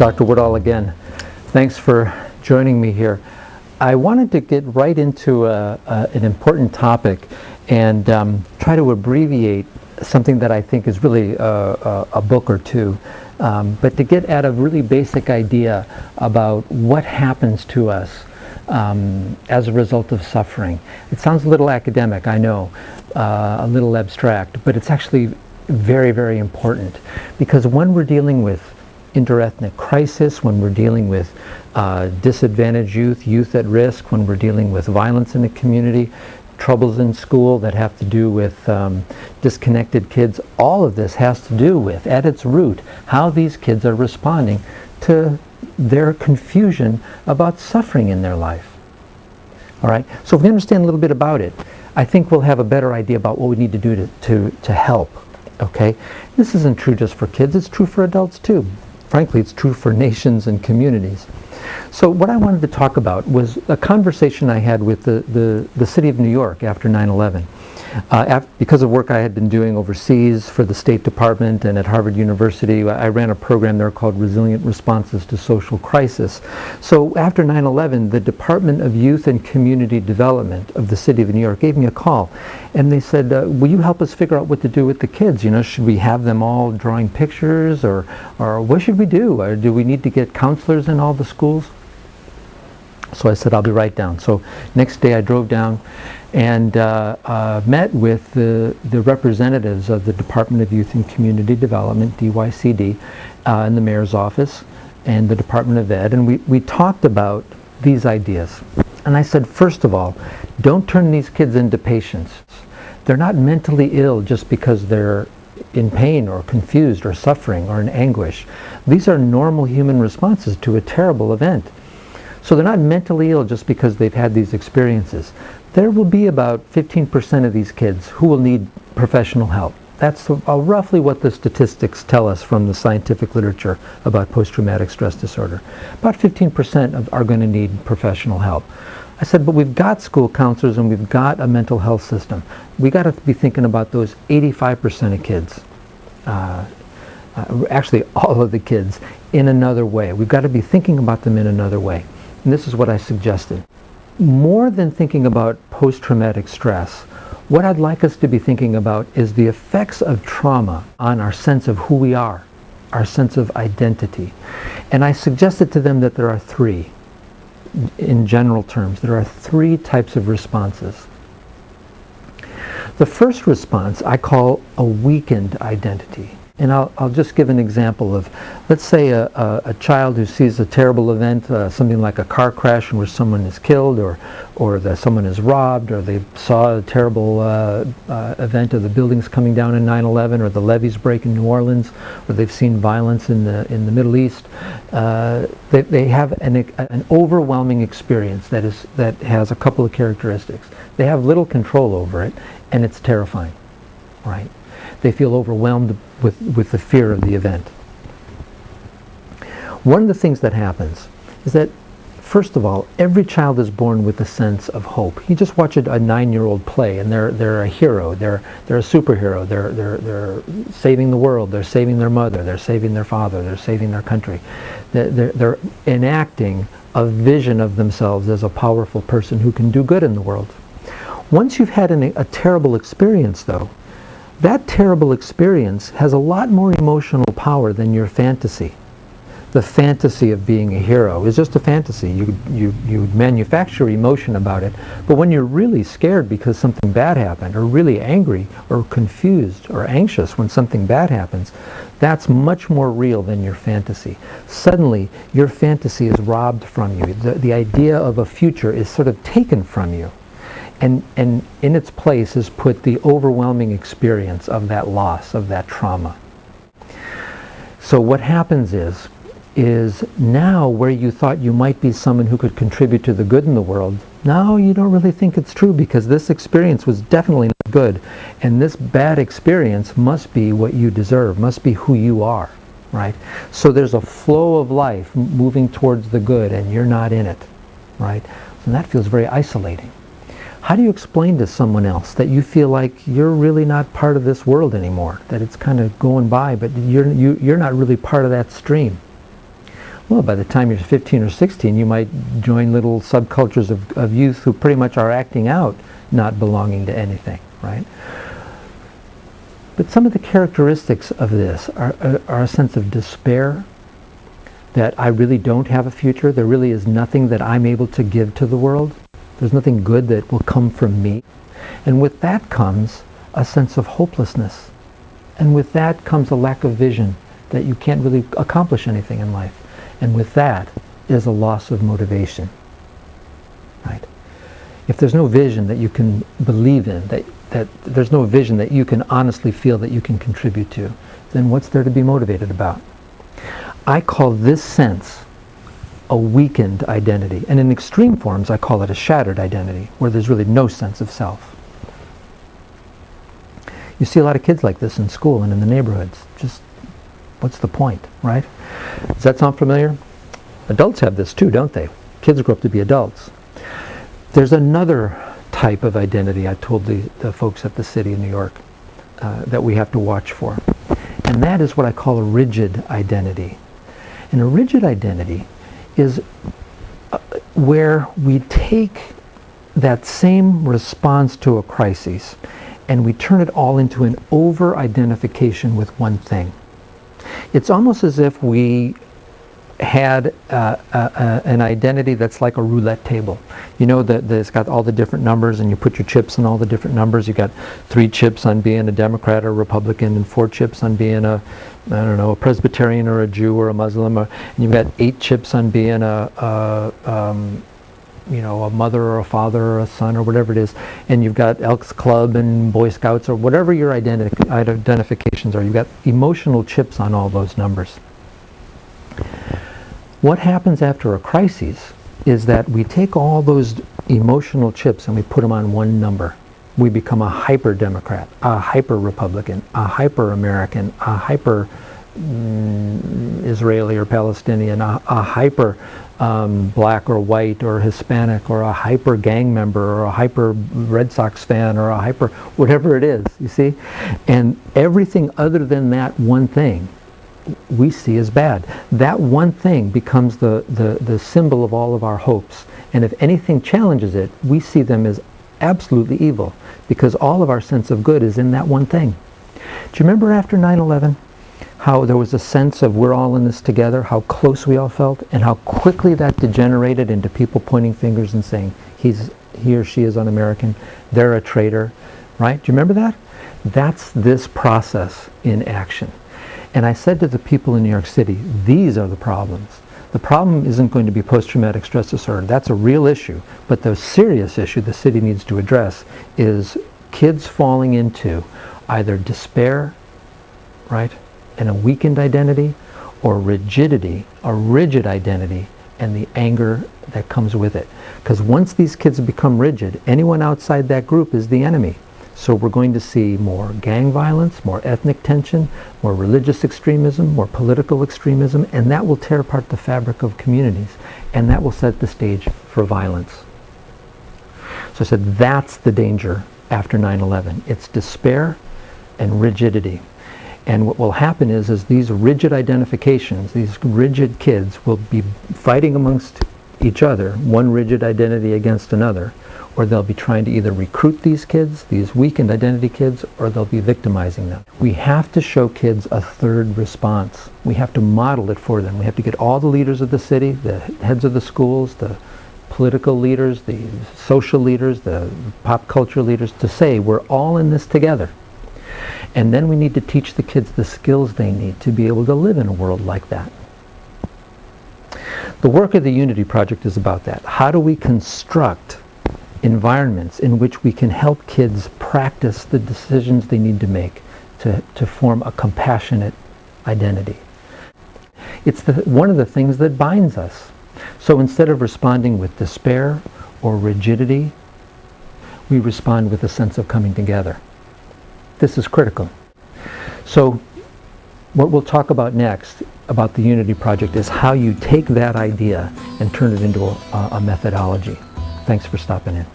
Dr. Woodall again. Thanks for joining me here. I wanted to get right into an important topic and try to abbreviate something that I think is really a book or two, but to get at a really basic idea about what happens to us as a result of suffering. It sounds a little academic, I know, a little abstract, but it's actually very, very important, because when we're dealing with interethnic crisis, when we're dealing with disadvantaged youth at risk, when we're dealing with violence in the community, troubles in school that have to do with disconnected kids, all of this has to do with, at its root, how these kids are responding to their confusion about suffering in their life. All right, so if we understand a little bit about it, I think we'll have a better idea about what we need to do to help. Okay, this isn't true just for kids, it's true for adults too. Frankly, it's true for nations and communities. So what I wanted to talk about was a conversation I had with the city of New York after 9/11. Because of work I had been doing overseas for the State Department and at Harvard University, I ran a program there called Resilient Responses to Social Crisis. So after 9/11, the Department of Youth and Community Development of the city of New York gave me a call, and they said, will you help us figure out what to do with the kids? You know, should we have them all drawing pictures, or what should we do? Or do we need to get counselors in all the schools? So I said, I'll be right down. So next day I drove down and met with the representatives of the Department of Youth and Community Development, DYCD, in the mayor's office, and the Department of Ed, and we talked about these ideas. And I said, first of all, don't turn these kids into patients. They're not mentally ill just because they're in pain or confused or suffering or in anguish. These are normal human responses to a terrible event. So they're not mentally ill just because they've had these experiences. There will be about 15% of these kids who will need professional help. That's roughly what the statistics tell us from the scientific literature about post-traumatic stress disorder. About 15% are going to need professional help. I said, but we've got school counselors and we've got a mental health system. We got to be thinking about those 85% of kids, actually all of the kids, in another way. We've got to be thinking about them in another way. And this is what I suggested. More than thinking about post-traumatic stress, what I'd like us to be thinking about is the effects of trauma on our sense of who we are, our sense of identity. And I suggested to them that there are three, in general terms, there are three types of responses. The first response I call a weakened identity. And I'll just give an example of, let's say a child who sees a terrible event, something like a car crash in which someone is killed, or that someone is robbed, or they saw a terrible event of the buildings coming down in 9/11, or the levees break in New Orleans, or they've seen violence in the Middle East. They have an overwhelming experience that has a couple of characteristics. They have little control over it, and it's terrifying, right? They feel overwhelmed with the fear of the event. One of the things that happens is that, first of all, every child is born with a sense of hope. You just watch a 9-year-old play, and they're a hero. They're a superhero. They're saving the world. They're saving their mother. They're saving their father. They're saving their country. They're enacting a vision of themselves as a powerful person who can do good in the world. Once you've had a terrible experience, though, that terrible experience has a lot more emotional power than your fantasy. The fantasy of being a hero is just a fantasy. You manufacture emotion about it, but when you're really scared because something bad happened, or really angry, or confused, or anxious when something bad happens, that's much more real than your fantasy. Suddenly, your fantasy is robbed from you. The idea of a future is sort of taken from you. And in its place is put the overwhelming experience of that loss, of that trauma. So what happens is now where you thought you might be someone who could contribute to the good in the world, now you don't really think it's true, because this experience was definitely not good. And this bad experience must be what you deserve, must be who you are, right? So there's a flow of life moving towards the good, and you're not in it, right? And that feels very isolating. How do you explain to someone else that you feel like you're really not part of this world anymore, that it's kind of going by, but you're not really part of that stream? Well, by the time you're 15 or 16, you might join little subcultures of youth who pretty much are acting out not belonging to anything, right? But some of the characteristics of this are a sense of despair, that I really don't have a future. There really is nothing that I'm able to give to the world. There's nothing good that will come from me. And with that comes a sense of hopelessness. And with that comes a lack of vision, that you can't really accomplish anything in life. And with that is a loss of motivation, right? If there's no vision that you can believe in, that there's no vision that you can honestly feel that you can contribute to, then what's there to be motivated about? I call this sense a weakened identity. And in extreme forms, I call it a shattered identity, where there's really no sense of self. You see a lot of kids like this in school and in the neighborhoods. Just, what's the point, right? Does that sound familiar? Adults have this too, don't they? Kids grow up to be adults. There's another type of identity I told the folks at the city of New York that we have to watch for. And that is what I call a rigid identity. And a rigid identity is where we take that same response to a crisis and we turn it all into an over-identification with one thing. It's almost as if we had an identity that's like a roulette table. You know that it's got all the different numbers, and you put your chips in all the different numbers. You got 3 chips on being a Democrat or a Republican, and 4 chips on being a Presbyterian or a Jew or a Muslim, and you've got 8 chips on being a mother or a father or a son or whatever it is, and you've got Elks Club and Boy Scouts or whatever your identifications are. You've got emotional chips on all those numbers. What happens after a crisis is that we take all those emotional chips and we put them on one number. We become a hyper-Democrat, a hyper-Republican, a hyper-American, a hyper-Israeli or Palestinian, a hyper-black or white or Hispanic, or a hyper-gang member, or a hyper-Red Sox fan, or a hyper whatever it is, you see? And everything other than that one thing we see as bad. That one thing becomes the symbol of all of our hopes. And if anything challenges it, we see them as absolutely evil, because all of our sense of good is in that one thing. Do you remember after 9/11 how there was a sense of we're all in this together, how close we all felt, and how quickly that degenerated into people pointing fingers and saying he or she is un-American, they're a traitor, right? Do you remember that? That's this process in action. And I said to the people in New York City, these are the problems. The problem isn't going to be post-traumatic stress disorder. That's a real issue. But the serious issue the city needs to address is kids falling into either despair, right, and a weakened identity, or rigidity, a rigid identity, and the anger that comes with it. Because once these kids become rigid, anyone outside that group is the enemy. So we're going to see more gang violence, more ethnic tension, more religious extremism, more political extremism, and that will tear apart the fabric of communities, and that will set the stage for violence. So I said that's the danger after 9/11. It's despair and rigidity. And what will happen is these rigid identifications, these rigid kids will be fighting amongst each other, one rigid identity against another, or they'll be trying to either recruit these kids, these weakened identity kids, or they'll be victimizing them. We have to show kids a third response. We have to model it for them. We have to get all the leaders of the city, the heads of the schools, the political leaders, the social leaders, the pop culture leaders, to say we're all in this together. And then we need to teach the kids the skills they need to be able to live in a world like that. The work of the Unity Project is about that. How do we construct environments in which we can help kids practice the decisions they need to make to form a compassionate identity? It's one of the things that binds us. So instead of responding with despair or rigidity, we respond with a sense of coming together. This is critical. So what we'll talk about next about the Unity Project is how you take that idea and turn it into a methodology. Thanks for stopping in.